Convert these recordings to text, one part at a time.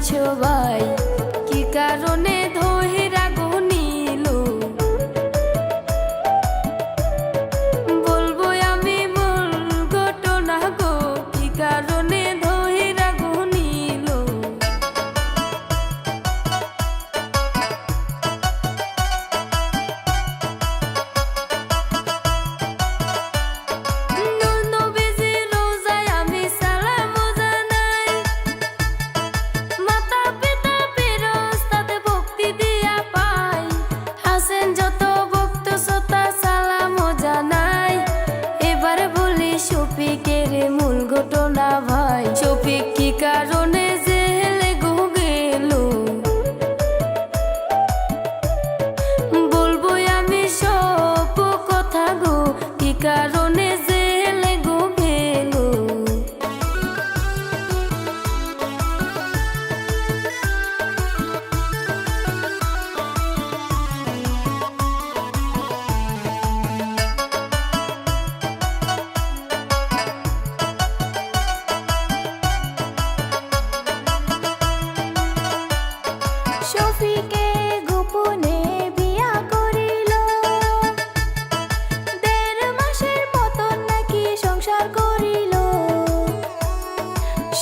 সবাই কি কারণে ধইরা গো নিল বলবো আমি মূল ঘটনা গো কি কারণে ধইরা গো নিল শফিকের মূল ঘটনা ভাই শফিক কি কারণে জেলে গো গেল বলবো আমি সব কথা গো কি কারণে জেলে গো গেল শফিকে গোপনে বিয়া করিল ১.৫ মাসের মতন নাকি সংসার করিল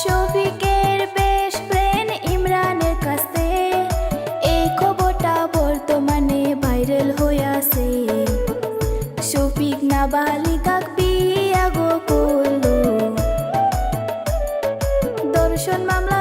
শফিকের বেস্ট ফ্রেন্ড ইমরানের কাছে এই খবরটা বর্তমানে ভাইরাল হইয়াছে শফিক নাবালিকাক বিয়া গো করল ধর্ষণ মামলা